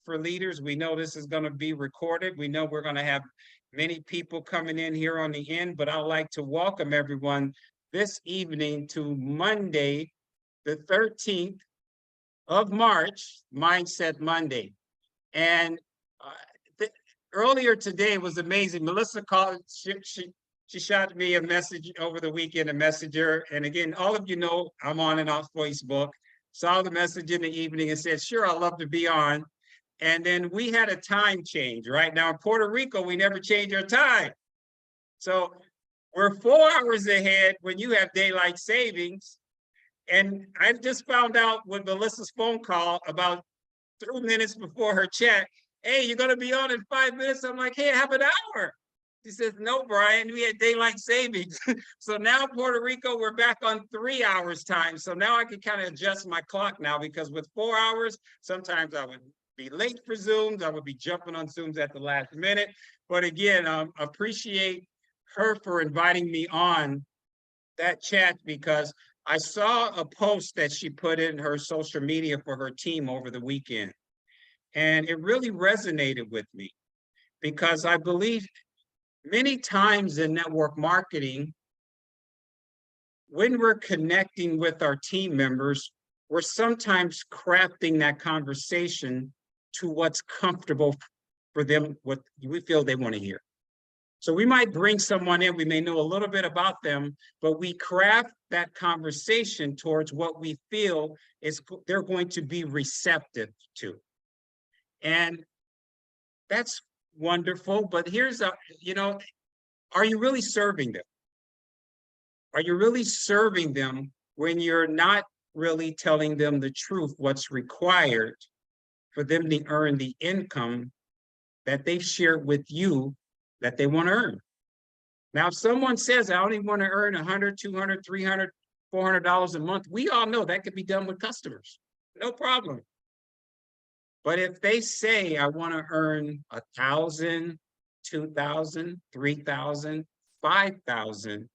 for Leaders. We know this is going to be recorded. We know we're going to have many people coming in here on the end, but I'd like to welcome everyone this evening to Monday, the 13th of March, Mindset Monday. And earlier today was amazing. Melissa called, she shot me a message over the weekend, a messenger. And again, all of you know I'm on and off Facebook. Saw the message in the evening and said, sure, I'd love to be on. And then we had a time change. Right now in Puerto Rico, we never change our time. So we're 4 hours ahead when you have daylight savings. And I just found out with Melissa's phone call about 3 minutes before her chat, hey, you're going to be on in 5 minutes. I'm like, hey, I have an hour. She says, no, Brian, we had daylight savings. So now Puerto Rico, we're back on 3 hours time. So now I can kind of adjust my clock now, because with 4 hours, sometimes I would be late for Zooms. I would be jumping on Zooms at the last minute. But again, appreciate her for inviting me on that chat, because I saw a post that she put in her social media for her team over the weekend. And it really resonated with me, because I believe many times in network marketing, when we're connecting with our team members, we're sometimes crafting that conversation to what's comfortable for them, what we feel they want to hear. So we might bring someone in, we may know a little bit about them, but we craft that conversation towards what we feel is they're going to be receptive to. And that's wonderful, but here's a, are you really serving them? Are you really serving them when you're not really telling them the truth, what's required for them to earn the income that they've shared with you that they want to earn? Now, if someone says, I only want to earn $100, $200, $300, $400 a month, we all know that could be done with customers, no problem. But if they say, I want to earn 1,000, 2,000, 3,000, 5,000,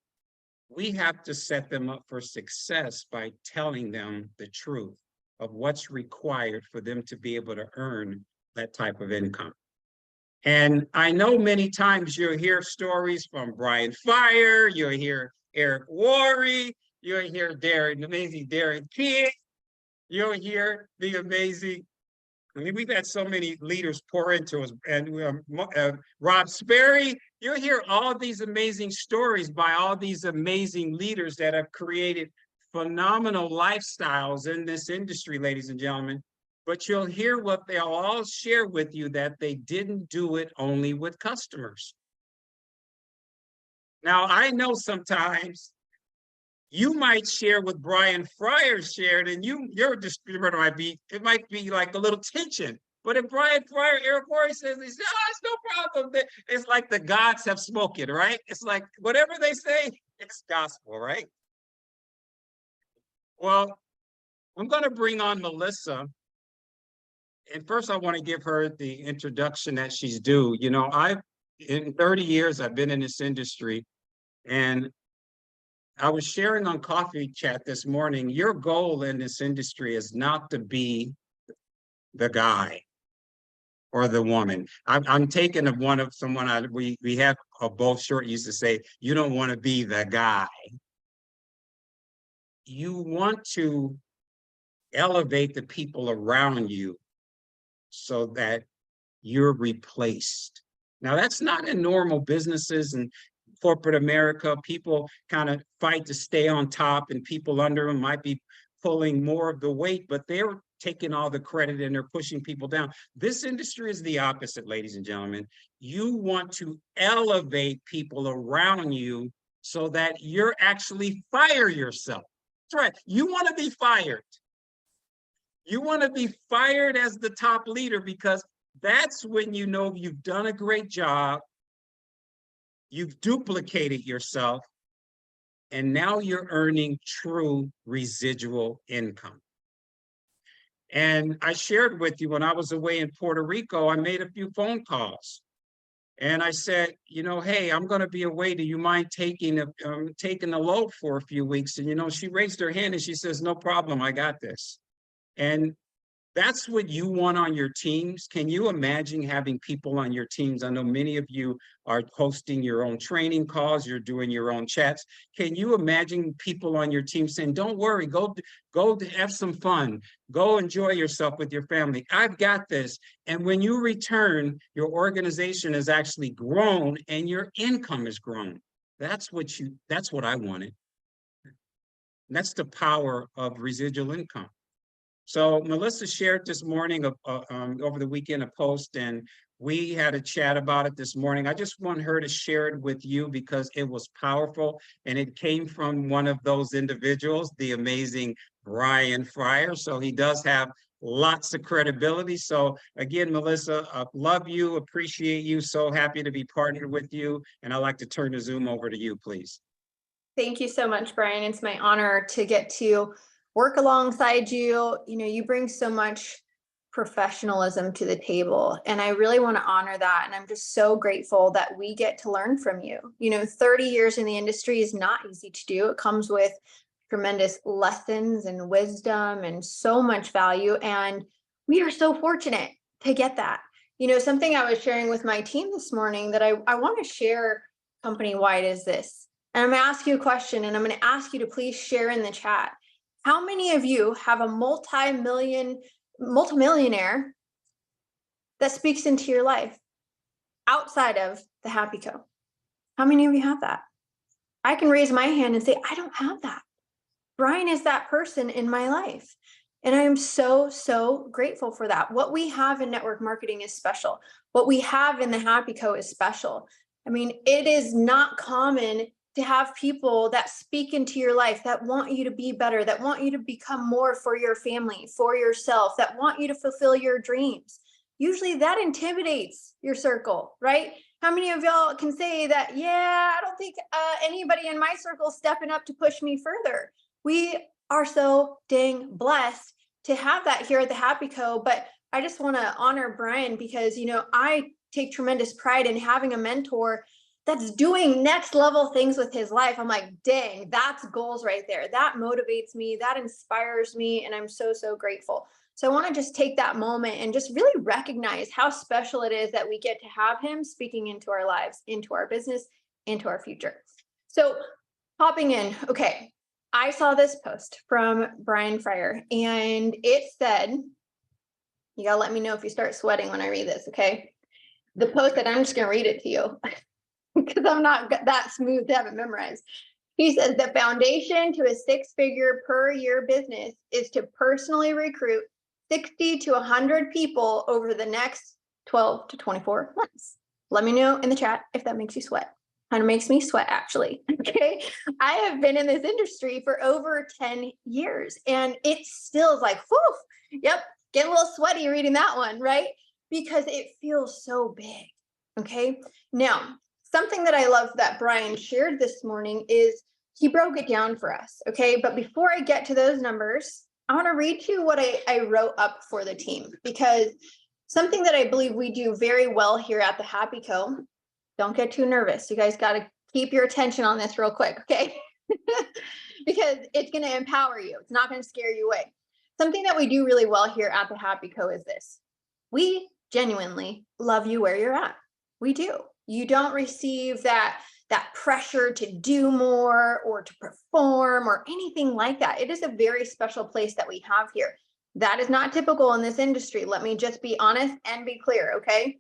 we have to set them up for success by telling them the truth of what's required for them to be able to earn that type of income. And I know many times you'll hear stories from Brian Fire, you'll hear Eric Worre, you'll hear the amazing Darren King, you'll hear the amazing, I mean, we've had so many leaders pour into us, and Rob Sperry, you'll hear all these amazing stories by all these amazing leaders that have created phenomenal lifestyles in this industry, ladies and gentlemen. But you'll hear what they'll all share with you, that they didn't do it only with customers. Now, I know sometimes you might share what Brian Fryer shared, and your distributor might be, it might be like a little tension. But if Brian Fryer, Eric Worre says, he says, oh, it's no problem. It's like the gods have spoken, right? It's like whatever they say, it's gospel, right? Well, I'm going to bring on Melissa. And first, I want to give her the introduction that she's due. In 30 years, I've been in this industry, and I was sharing on Coffee Chat this morning, your goal in this industry is not to be the guy or the woman. I'm taking someone we have a both short used to say, you don't want to be the guy. You want to elevate the people around you so that you're replaced. Now, that's not in normal businesses and corporate America. People kind of fight to stay on top, and people under them might be pulling more of the weight, but they're taking all the credit and they're pushing people down. This industry is the opposite, ladies and gentlemen. You want to elevate people around you so that you're actually fire yourself. That's right. You want to be fired. You want to be fired as the top leader, because that's when you know you've done a great job, you've duplicated yourself, and now you're earning true residual income. And I shared with you, when I was away in Puerto Rico, I made a few phone calls. And I said, hey, I'm going to be away. Do you mind taking the load for a few weeks? And, she raised her hand and she says, no problem, I got this. And That's what you want on your teams. Can you imagine having people on your teams? I know many of you are hosting your own training calls, you're doing your own chats. Can you imagine people on your team saying, don't worry, go have some fun, go enjoy yourself with your family. I've got this. And when you return, your organization has actually grown and your income has grown. That's what I wanted. That's the power of residual income. So Melissa shared this morning over the weekend a post, and we had a chat about it this morning. I just want her to share it with you because it was powerful, and it came from one of those individuals, the amazing Brian Fryer. So he does have lots of credibility. So again, Melissa, love you, appreciate you, so happy to be partnered with you. And I'd like to turn the Zoom over to you, please. Thank you so much, Brian. It's my honor to get to work alongside you. You know, you bring so much professionalism to the table, and I really want to honor that. And I'm just so grateful that we get to learn from you. You know, 30 years in the industry is not easy to do. It comes with tremendous lessons and wisdom and so much value. And we are so fortunate to get that. You know, something I was sharing with my team this morning that I want to share company-wide is this. And I'm going to ask you a question, and I'm going to ask you to please share in the chat. How many of you have a multimillionaire that speaks into your life outside of the Happy Co? How many of you have that? I can raise my hand and say, I don't have that. Brian is that person in my life. And I am so, so grateful for that. What we have in network marketing is special. What we have in the Happy Co is special. I mean, it is not common to have people that speak into your life, that want you to be better, that want you to become more for your family, for yourself, that want you to fulfill your dreams. Usually that intimidates your circle, right? How many of y'all can say that, yeah, I don't think anybody in my circle is stepping up to push me further? We are so dang blessed to have that here at the Happy Co. But I just want to honor Brian because, you know, I take tremendous pride in having a mentor that's doing next level things with his life. I'm like, dang, that's goals right there. That motivates me, that inspires me, and I'm so, so grateful. So I want to just take that moment and just really recognize how special it is that we get to have him speaking into our lives, into our business, into our future. So hopping in, okay, I saw this post from Brian Fryer, and it said, you gotta let me know if you start sweating when I read this, okay? The post that I'm just gonna read it to you. Because I'm not that smooth to have it memorized. He says the foundation to a six-figure per year business is to personally recruit 60 to 100 people over the next 12 to 24 months. Let me know in the chat if that makes you sweat. Kind of makes me sweat, actually. Okay. I have been in this industry for over 10 years, and it still is like, whew, yep, getting a little sweaty reading that one, right? Because it feels so big. Okay. Now, something that I love that Brian shared this morning is he broke it down for us, okay? But before I get to those numbers, I want to read to you what I wrote up for the team, because something that I believe we do very well here at the Happy Co. Don't get too nervous. You guys got to keep your attention on this real quick, okay? Because it's going to empower you. It's not going to scare you away. Something that we do really well here at the Happy Co. is this. We genuinely love you where you're at. We do. You don't receive that pressure to do more or to perform or anything like that. It is a very special place that we have here. That is not typical in this industry. Let me just be honest and be clear, okay?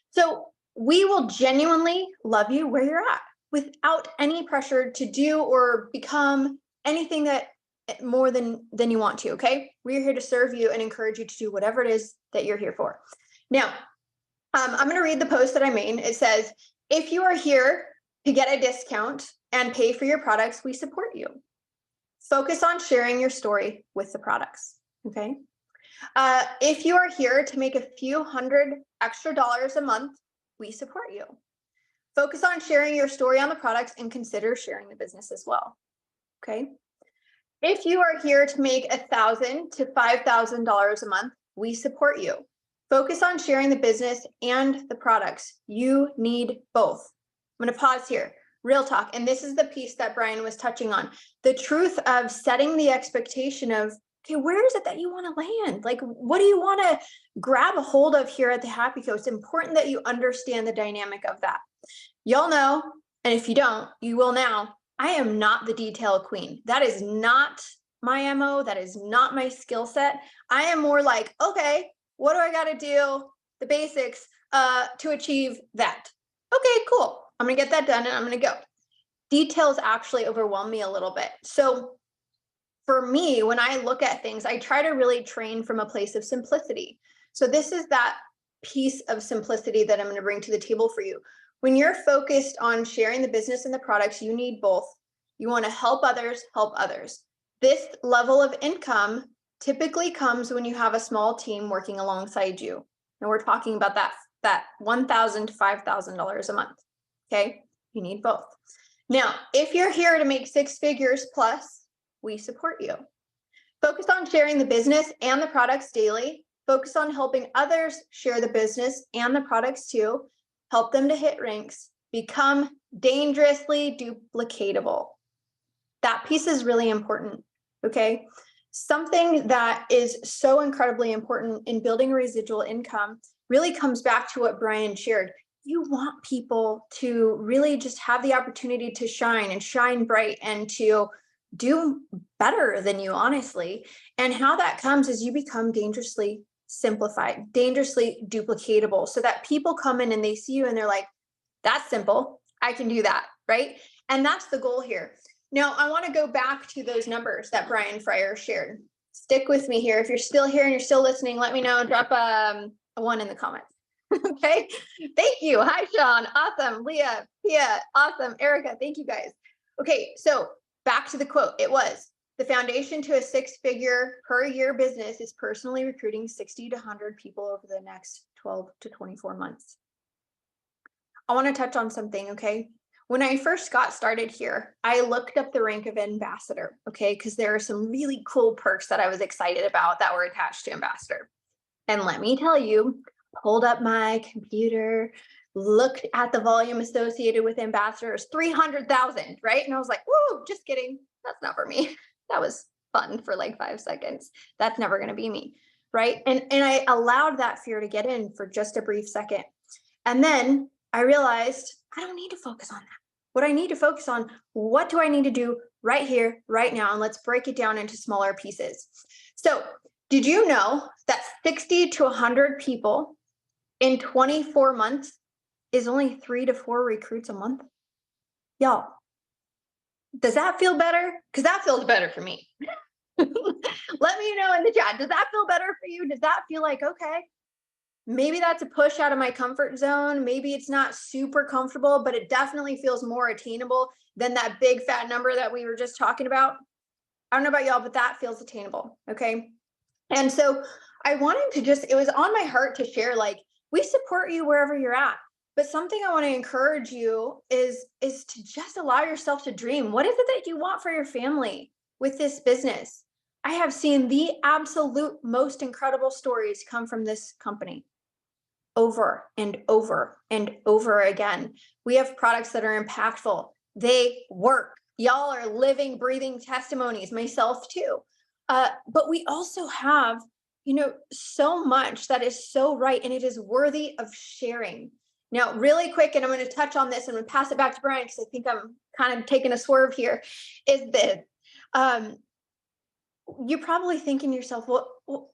So we will genuinely love you where you're at without any pressure to do or become anything that more than you want to, okay? We're here to serve you and encourage you to do whatever it is that you're here for. Now, I'm going to read the post that I made. It says, if you are here to get a discount and pay for your products, we support you. Focus on sharing your story with the products, okay? If you are here to make a few $100 extra a month, we support you. Focus on sharing your story on the products and consider sharing the business as well, okay? If you are here to make $1,000 to $5,000 a month, we support you. Focus on sharing the business and the products. You need both. I'm going to pause here. Real talk. And this is the piece that Brian was touching on. The truth of setting the expectation of Okay, where is it that you want to land? Like, what do you want to grab a hold of here at the Happy Co? It's important that you understand the dynamic of that. Y'all know, and if you don't, you will now. I am not the detail queen. That is not my MO. That is not my skill set. I am more like, okay, what do I got to do? The basics to achieve that. Okay, cool. I'm going to get that done and I'm going to go. Details actually overwhelm me a little bit. So for me, when I look at things, I try to really train from a place of simplicity. So this is that piece of simplicity that I'm going to bring to the table for you. When you're focused on sharing the business and the products, you need both. You want to help others, help others. This level of income typically comes when you have a small team working alongside you. And we're talking about that $1,000 to $5,000 a month. Okay, you need both. Now, if you're here to make 6 figures plus, we support you. Focus on sharing the business and the products daily. Focus on helping others share the business and the products too. Help them to hit ranks. Become dangerously duplicatable. That piece is really important, okay? Something that is so incredibly important in building residual income really comes back to what Brian shared. You want people to really just have the opportunity to shine and shine bright and to do better than you, honestly. And how that comes is you become dangerously simplified, dangerously duplicatable, so that people come in and they see you and they're like, that's simple. I can do that, right? And that's the goal here. Now, I want to go back to those numbers that Brian Fryer shared. Stick with me here. If you're still here and you're still listening, let me know. Drop a 1 in the comments. Okay. Thank you. Hi, Sean. Awesome. Leah, Pia. Awesome. Erica. Thank you guys. Okay. So back to the quote. It was, the foundation to a 6-figure per year business is personally recruiting 60 to 100 people over the next 12 to 24 months. I want to touch on something. Okay. When I first got started here, I looked up the rank of ambassador. Okay. Because there are some really cool perks that I was excited about that were attached to ambassador. And let me tell you, pulled up my computer, looked at the volume associated with ambassadors, 300,000, right? And I was like, whoa, just kidding. That's not for me. That was fun for like 5 seconds. That's never going to be me, right? And I allowed that fear to get in for just a brief second. And then I realized I don't need to focus on that. What I need to focus on, what do I need to do right here, right now? And let's break it down into smaller pieces. So did you know that 60 to 100 people in 24 months is only 3 to 4 recruits a month? Y'all, does that feel better? Because that feels better for me. Let me know in the chat. Does that feel better for you? Does that feel like, okay, maybe that's a push out of my comfort zone. Maybe it's not super comfortable, but it definitely feels more attainable than that big fat number that we were just talking about. I don't know about y'all, but that feels attainable. Okay. And so I wanted to just, it was on my heart to share, like, we support you wherever you're at. But something I want to encourage you is to just allow yourself to dream. What is it that you want for your family with this business? I have seen the absolute most incredible stories come from this company over and over and over again. We have products that are impactful. They work. Y'all are living, breathing testimonies, myself too. But we also have, so much that is so right, and it is worthy of sharing. Now, really quick, and I'm going to touch on this and I'm going to pass it back to Brian because I think I'm kind of taking a swerve here, is this. You're probably thinking to yourself, well,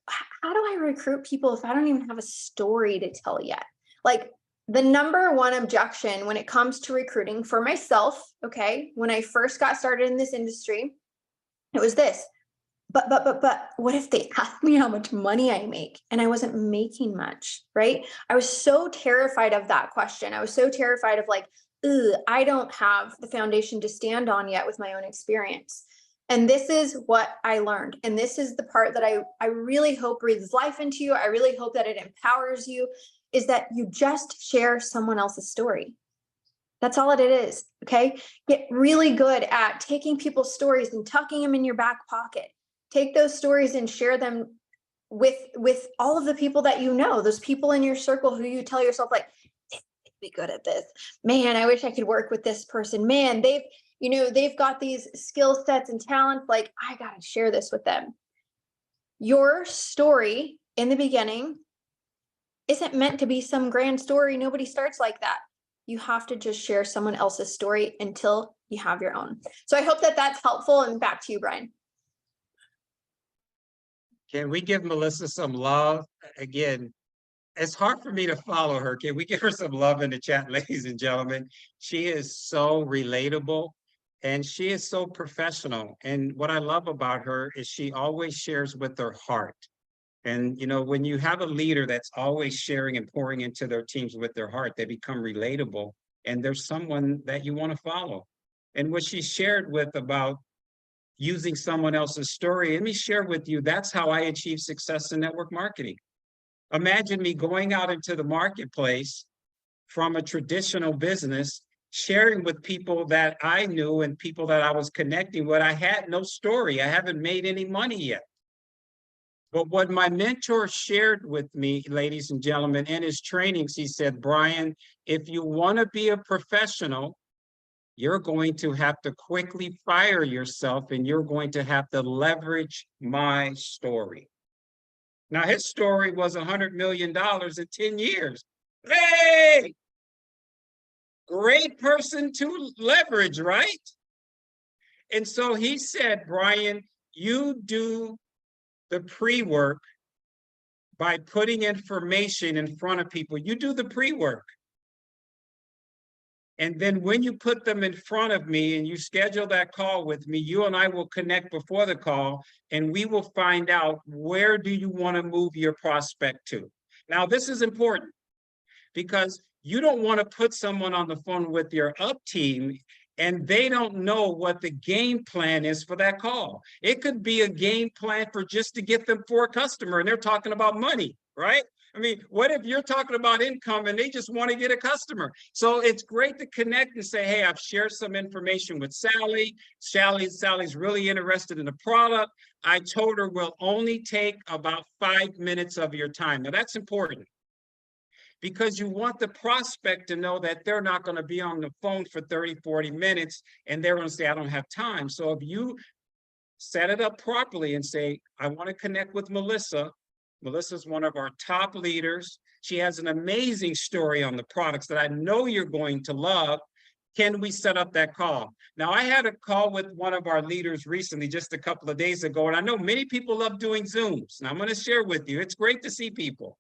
how do I recruit people if I don't even have a story to tell yet? Like, the number one objection when it comes to recruiting for myself, okay, when I first got started in this industry, it was this. But what if they ask me how much money I make and I wasn't making much, right? I was so terrified of that question. I was so terrified of like, I don't have the foundation to stand on yet with my own experience. And this is what I learned. And this is the part that I really hope breathes life into you. I really hope that it empowers you, is that you just share someone else's story. That's all it is, okay? Get really good at taking people's stories and tucking them in your back pocket. Take those stories and share them with all of the people that you know, those people in your circle who you tell yourself like, they'd be good at this. Man, I wish I could work with this person. Man, they've got these skill sets and talents. Like, I got to share this with them. Your story in the beginning isn't meant to be some grand story. Nobody starts like that. You have to just share someone else's story until you have your own. So I hope that that's helpful. And back to you, Brian. Can we give Melissa some love? Again, it's hard for me to follow her. Can we give her some love in the chat, ladies and gentlemen? She is so relatable and she is so professional. And what I love about her is she always shares with her heart. And, you know, when you have a leader that's always sharing and pouring into their teams with their heart, they become relatable and there's someone that you want to follow. And what she shared with about using someone else's story, let me share with you, that's how I achieve success in network marketing. Imagine me going out into the marketplace from a traditional business, sharing with people that I knew and people that I was connecting with. I had no story. I haven't made any money yet. But what my mentor shared with me, ladies and gentlemen, in his trainings, he said, Brian, if you want to be a professional, you're going to have to quickly fire yourself and you're going to have to leverage my story. Now, his story was $100 million in 10 years. Hey, great person to leverage, right? And so he said, Brian, you do the pre-work by putting information in front of people. You do the pre-work. And then when you put them in front of me and you schedule that call with me, you and I will connect before the call and we will find out where do you want to move your prospect to. Now, this is important because you don't want to put someone on the phone with your up team and they don't know what the game plan is for that call. It could be a game plan for just to get them for a customer and they're talking about money, right? I mean, what if you're talking about income and they just want to get a customer? So it's great to connect and say, hey, I've shared some information with Sally. Sally's really interested in the product. I told her we'll only take about 5 minutes of your time. Now that's important because you want the prospect to know that they're not going to be on the phone for 30, 40 minutes and they're going to say, I don't have time. So if you set it up properly and say, I want to connect with Melissa. Melissa's one of our top leaders. She has an amazing story on the products that I know you're going to love. Can we set up that call? Now, I had a call with one of our leaders recently, just a couple of days ago, and I know many people love doing Zooms. Now, I'm going to share with you. It's great to see people,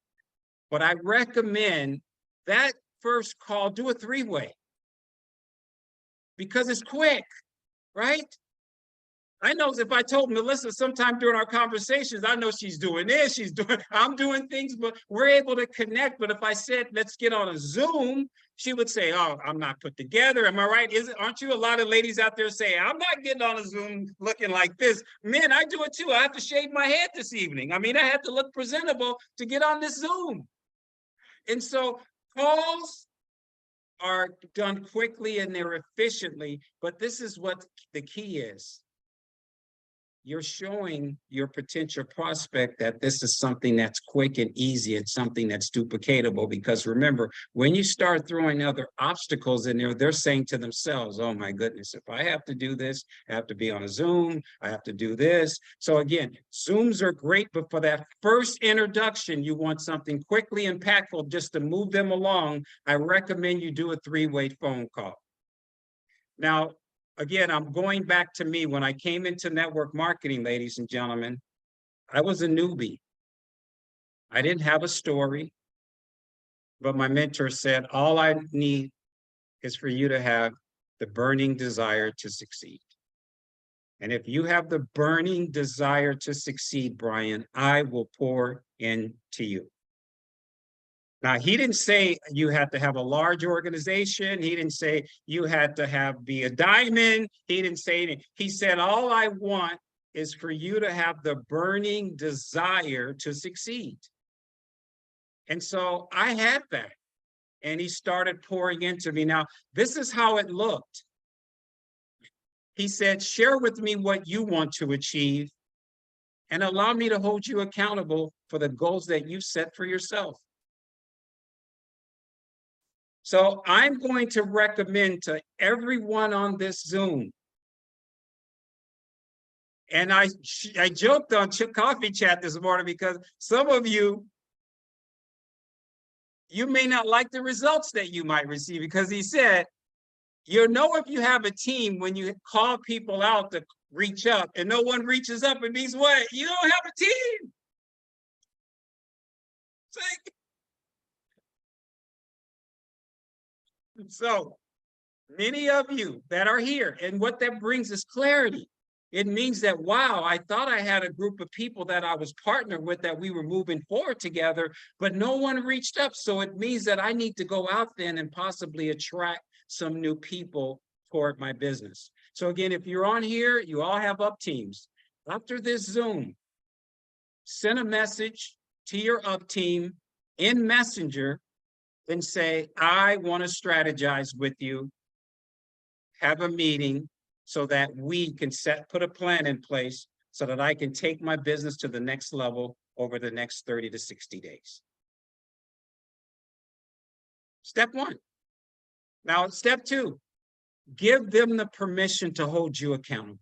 but I recommend that first call, do a 3-way because it's quick, right? I know if I told Melissa sometime during our conversations, I know she's doing this, I'm doing things, but we're able to connect. But if I said, let's get on a Zoom, she would say, oh, I'm not put together. Am I right? Aren't you a lot of ladies out there saying, I'm not getting on a Zoom looking like this? Men, I do it too. I have to shave my head this evening. I mean, I have to look presentable to get on this Zoom. And so calls are done quickly and they're efficiently, but this is what the key is. You're showing your potential prospect that this is something that's quick and easy. It's something that's duplicatable because remember, when you start throwing other obstacles in there, they're saying to themselves, oh my goodness, if I have to do this, I have to be on a Zoom, I have to do this. So again, Zooms are great, but for that first introduction, you want something quickly impactful just to move them along. I recommend you do a 3-way phone call. Now, again, I'm going back to me. When I came into network marketing, ladies and gentlemen, I was a newbie. I didn't have a story, but my mentor said, all I need is for you to have the burning desire to succeed. And if you have the burning desire to succeed, Brian, I will pour into you. Now, he didn't say you had to have a large organization. He didn't say you had to be a diamond. He didn't say anything. He said, all I want is for you to have the burning desire to succeed. And so I had that. And he started pouring into me. Now, this is how it looked. He said, share with me what you want to achieve and allow me to hold you accountable for the goals that you set for yourself. So I'm going to recommend to everyone on this Zoom, And I joked on Coffee Chat this morning because some of you may not like the results that you might receive, because he said, you'll know if you have a team when you call people out to reach up and no one reaches up. It means what? You don't have a team. So many of you that are here, and what that brings is clarity. It means that, wow, I thought I had a group of people that I was partnered with, that we were moving forward together, but no one reached up. So it means that I need to go out then and possibly attract some new people toward my business. So again, if you're on here, you all have up teams. After this Zoom, send a message to your up team in Messenger and say, I want to strategize with you, have a meeting, so that we can put a plan in place so that I can take my business to the next level over the next 30 to 60 days. Step one. Now, step two, give them the permission to hold you accountable.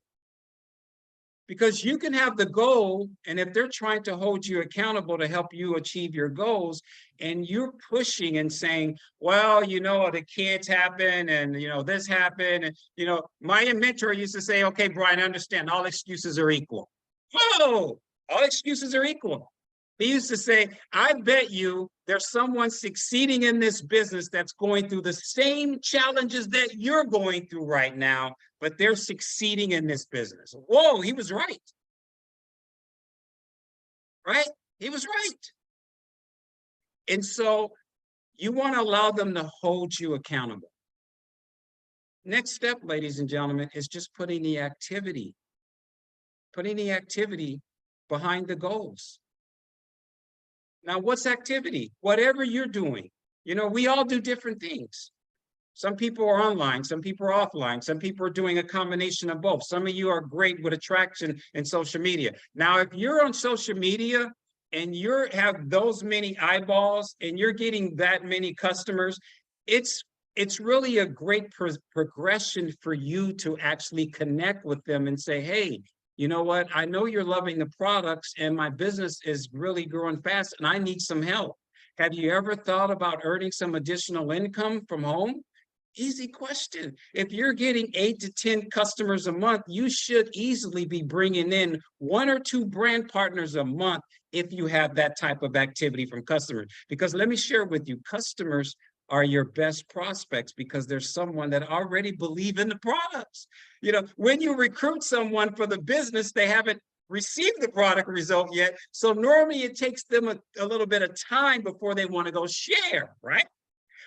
Because you can have the goal, and if they're trying to hold you accountable to help you achieve your goals, and you're pushing and saying, well, you know, the kids happen, and, you know, this happened. And, you know, my mentor used to say, okay, Brian, I understand all excuses are equal. Whoa, all excuses are equal. He used to say, I bet you there's someone succeeding in this business that's going through the same challenges that you're going through right now, but they're succeeding in this business. Whoa, he was right. Right? He was right. And so you want to allow them to hold you accountable. Next step, ladies and gentlemen, is just putting the activity behind the goals. Now, what's activity? Whatever you're doing. You know, we all do different things. Some people are online, some people are offline, some people are doing a combination of both. Some of you are great with attraction in social media. Now, if you're on social media and you have those many eyeballs and you're getting that many customers, it's really a great progression for you to actually connect with them and say, hey, you know what? I know you're loving the products and my business is really growing fast and I need some help. Have you ever thought about earning some additional income from home? Easy question. If you're getting 8 to 10 customers a month, you should easily be bringing in 1 or 2 brand partners a month if you have that type of activity from customers. Because let me share with you, customers are your best prospects because there's someone that already believe in the products. You know, when you recruit someone for the business, they haven't received the product result yet. So normally it takes them a little bit of time before they want to go share, right?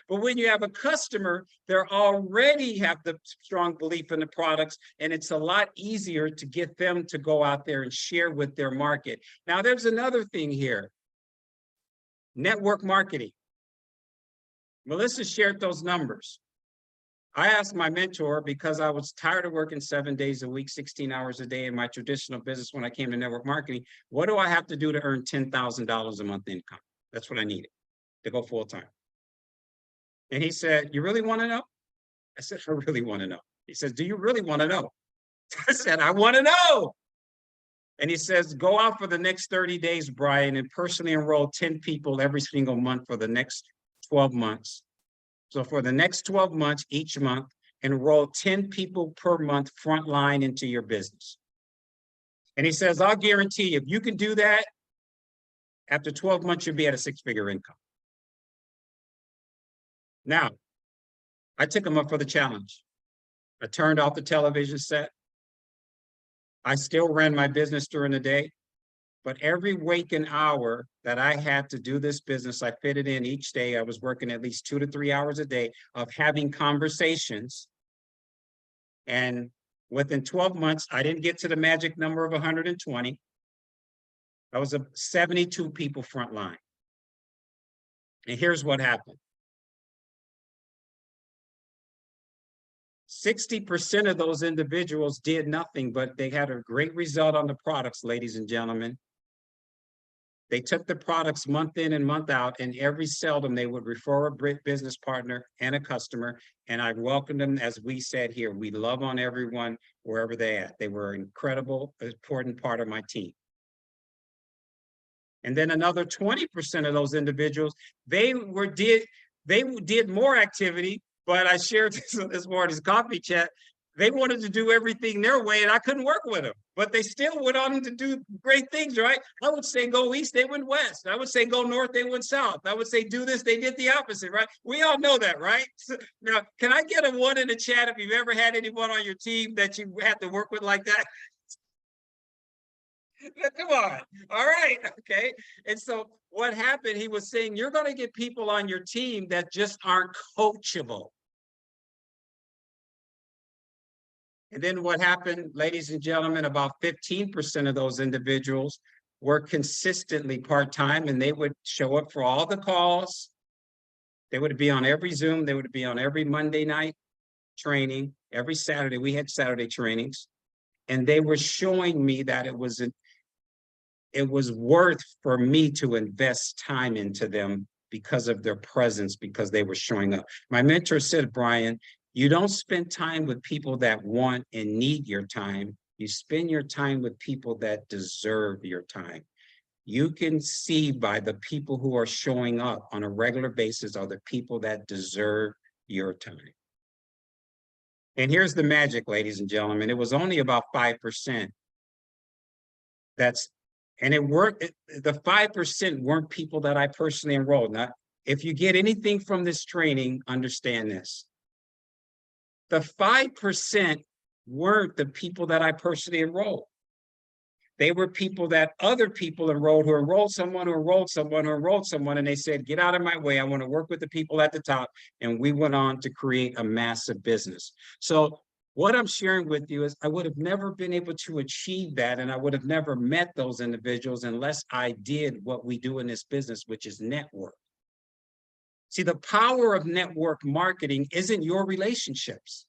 But when you have a customer, they already have the strong belief in the products, and it's a lot easier to get them to go out there and share with their market. Now, there's another thing here. Network marketing. Melissa shared those numbers. I asked my mentor, because I was tired of working 7 days a week, 16 hours a day in my traditional business when I came to network marketing, what do I have to do to earn $10,000 a month income? That's what I needed to go full time. And he said, you really want to know? I said, I really want to know. He says, do you really want to know? I said, I want to know. And he says, go out for the next 30 days, Brian, and personally enroll 10 people every single month for the next 12 months. So for the next 12 months, each month, enroll 10 people per month frontline into your business. And he says, I'll guarantee if you can do that, after 12 months, you'll be at a 6-figure income. Now, I took him up for the challenge. I turned off the television set. I still ran my business during the day, but every waking hour that I had to do this business, I fitted in each day. I was working at least 2 to 3 hours a day of having conversations. And within 12 months, I didn't get to the magic number of 120. I was a 72 people frontline. And here's what happened. 60% of those individuals did nothing, but they had a great result on the products, ladies and gentlemen. They took the products month in and month out, and every seldom they would refer a business partner and a customer. And I welcomed them, as we said here, we love on everyone wherever they at. They were an incredible, important part of my team. And then another 20% of those individuals, they did more activity, but I shared this morning's coffee chat. They wanted to do everything their way, and I couldn't work with them. But they still went on to do great things, right? I would say go east, they went west. I would say go north, they went south. I would say do this, they did the opposite, right? We all know that, right? So, now, can I get a 1 in the chat if you've ever had anyone on your team that you had to work with like that? Come on. All right. Okay. And so what happened, he was saying, you're going to get people on your team that just aren't coachable. And then what happened, ladies and gentlemen, about 15% of those individuals were consistently part-time, and they would show up for all the calls. They would be on every Zoom. They would be on every Monday night training. Every Saturday, we had Saturday trainings. And they were showing me that it was worth for me to invest time into them because of their presence, because they were showing up. My mentor said, Brian, you don't spend time with people that want and need your time. You spend your time with people that deserve your time. You can see by the people who are showing up on a regular basis are the people that deserve your time. And here's the magic, ladies and gentlemen. It was only about 5%. And it worked. The 5% weren't people that I personally enrolled. Now, if you get anything from this training, understand this. The 5% weren't the people that I personally enrolled. They were people that other people enrolled, who enrolled someone, who enrolled someone, who enrolled someone, and they said, get out of my way. I want to work with the people at the top. And we went on to create a massive business. So what I'm sharing with you is I would have never been able to achieve that, and I would have never met those individuals unless I did what we do in this business, which is network. See, the power of network marketing isn't your relationships.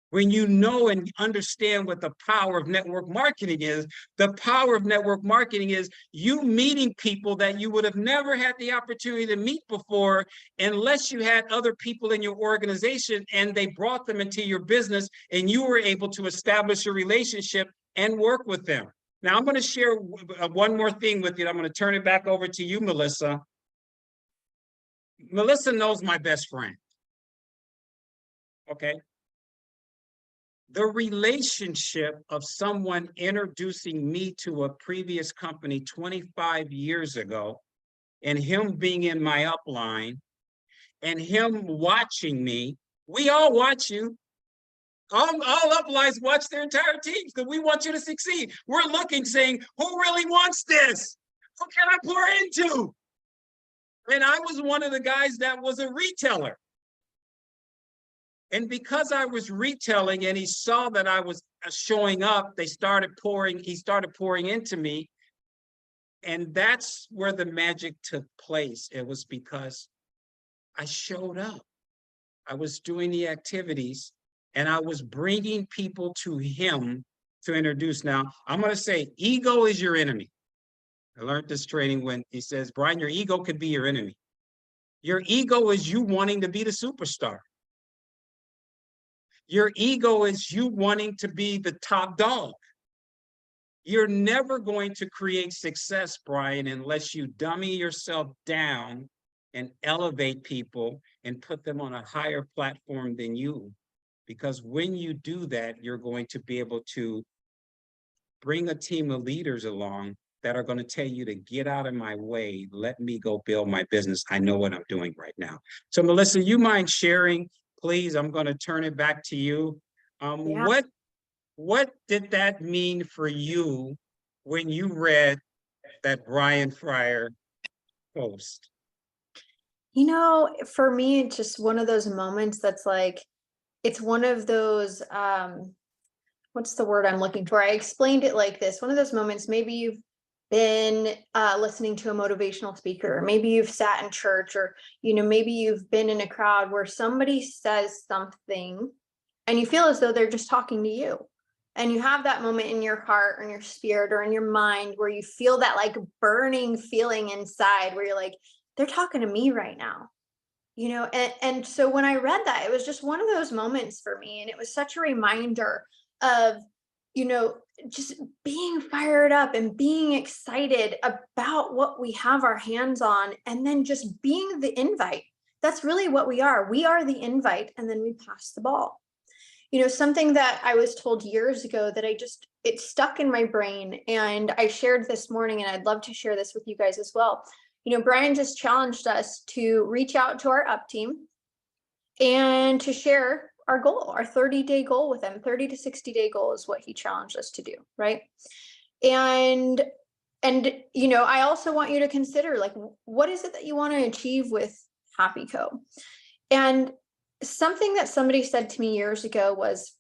When you know and understand what the power of network marketing is, the power of network marketing is you meeting people that you would have never had the opportunity to meet before unless you had other people in your organization and they brought them into your business and you were able to establish a relationship and work with them. Now, I'm going to share one more thing with you. I'm going to turn it back over to you, Melissa. Melissa knows my best friend. Okay. The relationship of someone introducing me to a previous company 25 years ago, and him being in my upline, and him watching me. We all watch you. All uplines watch their entire teams because we want you to succeed. We're looking, saying, who really wants this? Who can I pour into? And I was one of the guys that was a retailer. And because I was retailing and he saw that I was showing up, he started pouring into me. And that's where the magic took place. It was because I showed up. I was doing the activities and I was bringing people to him to introduce. Now, I'm going to say ego is your enemy. I learned this training when he says, Brian, your ego could be your enemy. Your ego is you wanting to be the superstar. Your ego is you wanting to be the top dog. You're never going to create success, Brian, unless you dummy yourself down and elevate people and put them on a higher platform than you. Because when you do that, you're going to be able to bring a team of leaders along that are going to tell you to get out of my way. Let me go build my business. I know what I'm doing right now. So Melissa, you mind sharing, please? I'm going to turn it back to you. Yeah. What did that mean for you when you read that Brian Fryer post? You know, for me, it's just one of those moments that's like, it's one of those, what's the word I'm looking for? I explained it like this. One of those moments, maybe you've been listening to a motivational speaker, or maybe you've sat in church, or, you know, maybe you've been in a crowd where somebody says something and you feel as though they're just talking to you. and you have that moment in your heart or in your spirit or in your mind where you feel that like burning feeling inside where you're like, they're talking to me right now, and so when I read that, it was just one of those moments for me, and it was such a reminder of, just being fired up and being excited about what we have our hands on, and then just being the invite. That's really what we are. We are the invite, and then we pass the ball. Something that I was told years ago that it stuck in my brain, and I shared this morning, and I'd love to share this with you guys as well. Brian just challenged us to reach out to our up team and to share our goal, our 30-day goal with them. 30 to 60-day goal is what he challenged us to do, right? And I also want you to consider, like, what is it that you want to achieve with Happy Co? And something that somebody said to me years ago was,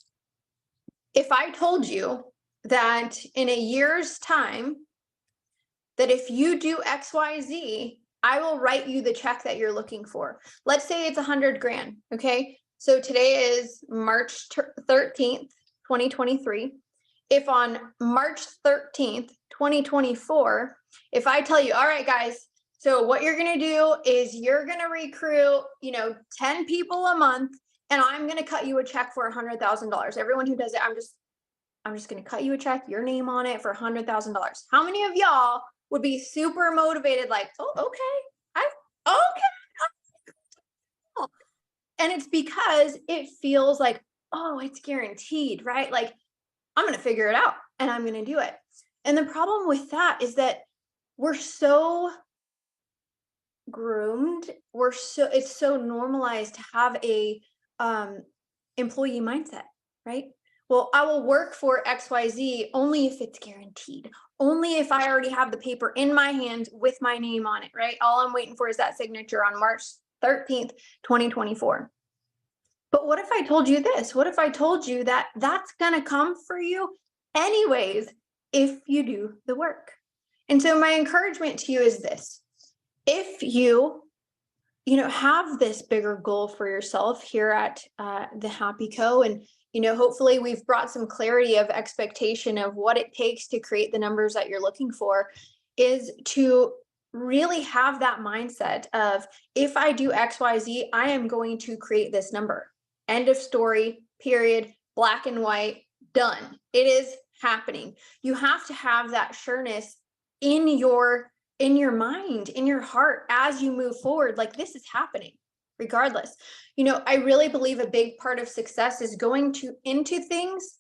if I told you that in a year's time, that if you do XYZ, I will write you the check that you're looking for. Let's say it's 100 grand. Okay. So today is March 13th, 2023. If on March 13th, 2024, if I tell you, all right, guys, so what you're going to do is you're going to recruit, 10 people a month, and I'm going to cut you a check for $100,000. Everyone who does it, I'm just going to cut you a check, your name on it, for $100,000. How many of y'all would be super motivated? Like, oh, okay. Okay. And it's because it feels like, oh, it's guaranteed, right? Like, I'm going to figure it out and I'm going to do it. And the problem with that is that we're so groomed. It's so normalized to have a employee mindset, right? Well, I will work for XYZ only if it's guaranteed, only if I already have the paper in my hand with my name on it, right? All I'm waiting for is that signature on March 13th, 2024. But what if I told you this? What if I told you that that's going to come for you anyways if you do the work? And so my encouragement to you is this. If you have this bigger goal for yourself here at the Happy Co, and hopefully we've brought some clarity of expectation of what it takes to create the numbers that you're looking for, is to really have that mindset of, if I do XYZ, I am going to create this number. End of story, period, black and white, done. It is happening. You have to have that sureness in your mind, in your heart, as you move forward, like, this is happening regardless. I really believe a big part of success is going into things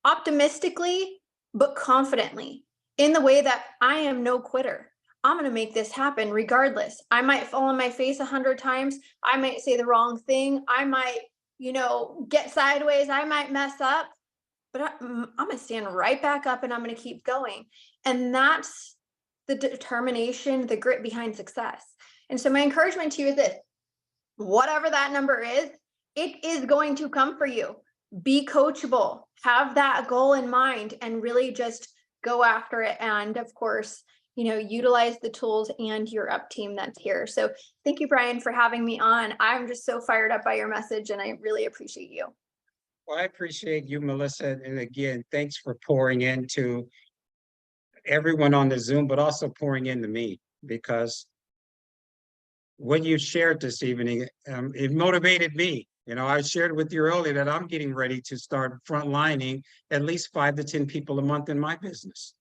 optimistically, but confidently, in the way that I am no quitter. I'm going to make this happen regardless. I might fall on my face 100 times. I might say the wrong thing. I might, get sideways. I might mess up, but I'm going to stand right back up and I'm going to keep going. And that's the determination, the grit behind success. And so my encouragement to you is this: whatever that number is, it is going to come for you. Be coachable, have that goal in mind, and really just go after it. And of course, utilize the tools and your up team that's here. So thank you, Brian, for having me on. I'm just so fired up by your message, and I really appreciate you. Well, I appreciate you, Melissa. And again, thanks for pouring into everyone on the Zoom, but also pouring into me, because what you shared this evening, it motivated me. I shared with you earlier that I'm getting ready to start frontlining at least 5 to 10 people a month in my business.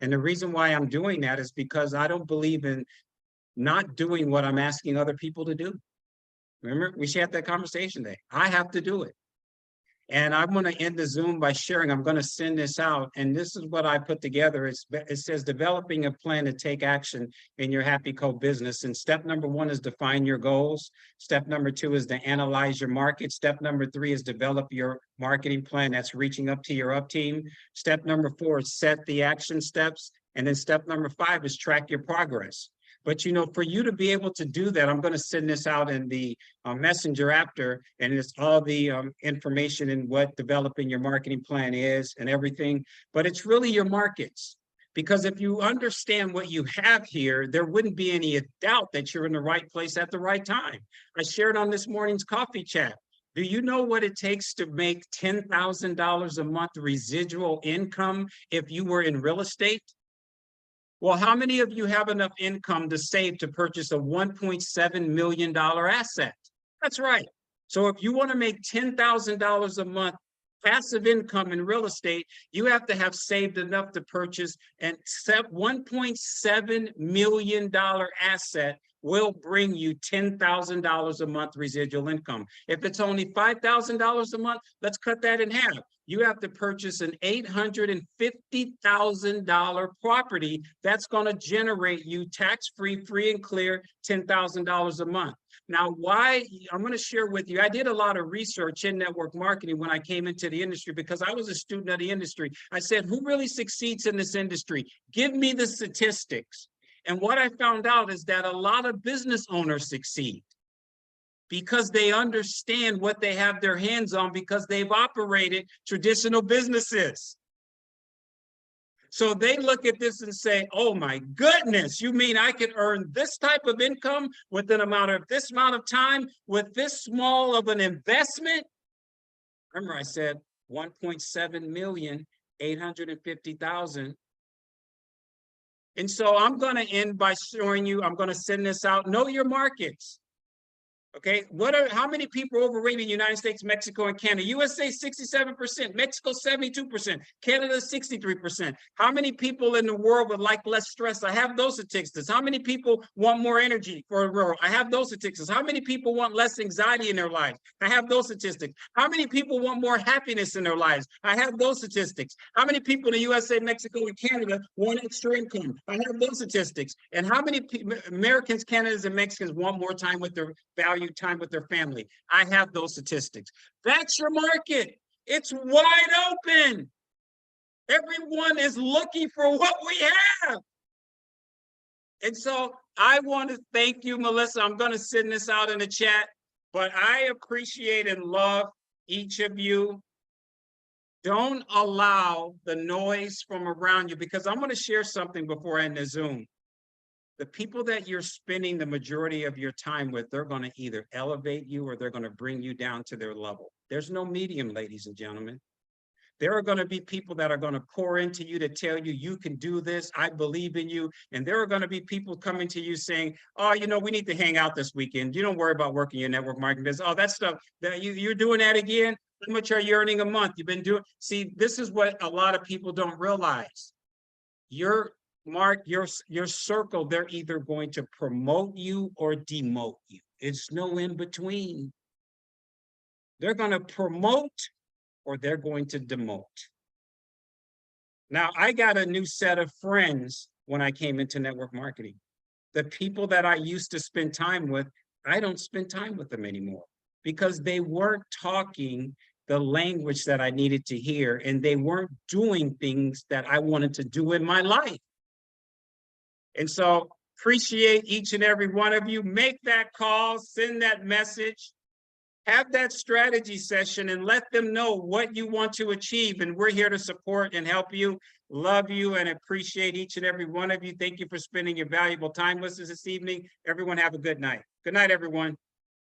And the reason why I'm doing that is because I don't believe in not doing what I'm asking other people to do. Remember, we had that conversation today. I have to do it. And I'm going to end the Zoom by sharing. I'm going to send this out. And this is what I put together. It says developing a plan to take action in your Happy Co business. And step number 1 is define your goals. Step number 2 is to analyze your market. Step number 3 is develop your marketing plan. That's reaching up to your up team. Step number 4 is set the action steps. And then step number 5 is track your progress. But, for you to be able to do that, I'm going to send this out in the messenger after, and it's all the information in what developing your marketing plan is and everything. But it's really your markets, because if you understand what you have here, there wouldn't be any doubt that you're in the right place at the right time. I shared on this morning's coffee chat. Do you know what it takes to make $10,000 a month residual income if you were in real estate? Well, how many of you have enough income to save to purchase a $1.7 million asset? That's right. So if you want to make $10,000 a month passive income in real estate, you have to have saved enough to purchase a $1.7 million asset will bring you $10,000 a month residual income. If it's only $5,000 a month, let's cut that in half. You have to purchase an $850,000 property that's going to generate you tax-free, free and clear $10,000 a month. Now, why? I'm going to share with you, I did a lot of research in network marketing when I came into the industry because I was a student of the industry. I said, who really succeeds in this industry? Give me the statistics. And what I found out is that a lot of business owners succeed because they understand what they have their hands on because they've operated traditional businesses. So they look at this and say, oh my goodness, you mean I can earn this type of income within this amount of time with this small of an investment? Remember I said 1.7 million, 850,000. And so I'm going to end by showing you, I'm going to send this out. Know your markets. Okay, how many people are overweight in the United States, Mexico, and Canada? USA 67%, Mexico 72%, Canada 63%. How many people in the world would like less stress? I have those statistics. How many people want more energy for a world? I have those statistics. How many people want less anxiety in their lives? I have those statistics. How many people want more happiness in their lives? I have those statistics. How many people in the USA, Mexico, and Canada want extra income? I have those statistics. And how many Americans, Canadians, and Mexicans want more time with their time with their family? I have those statistics. That's your market. It's wide open. Everyone is looking for what we have. And so I want to thank you, Melissa. I'm going to send this out in the chat, but I appreciate and love each of you. Don't allow the noise from around you, because I'm going to share something before I end the Zoom. The people that you're spending the majority of your time with, they're going to either elevate you or they're going to bring you down to their level. There's no medium, ladies and gentlemen. There are going to be people that are going to pour into you to tell you, you can do this, I believe in you. And there are going to be people coming to you saying, oh, you know, we need to hang out this weekend. You don't worry about working your network marketing business. Oh, that stuff, you're doing that again? How much are you earning a month? You've been doing, see, this is what a lot of people don't realize. Your circle, they're either going to promote you or demote you. It's no in between. They're going to promote or they're going to demote. Now, I got a new set of friends when I came into network marketing. The people that I used to spend time with, I don't spend time with them anymore because they weren't talking the language that I needed to hear, and they weren't doing things that I wanted to do in my life. And so appreciate each and every one of you. Make that call, send that message, have that strategy session, and let them know what you want to achieve. And we're here to support and help you. Love you and appreciate each and every one of you. Thank you for spending your valuable time with us this evening. Everyone have a good night. Good night, everyone.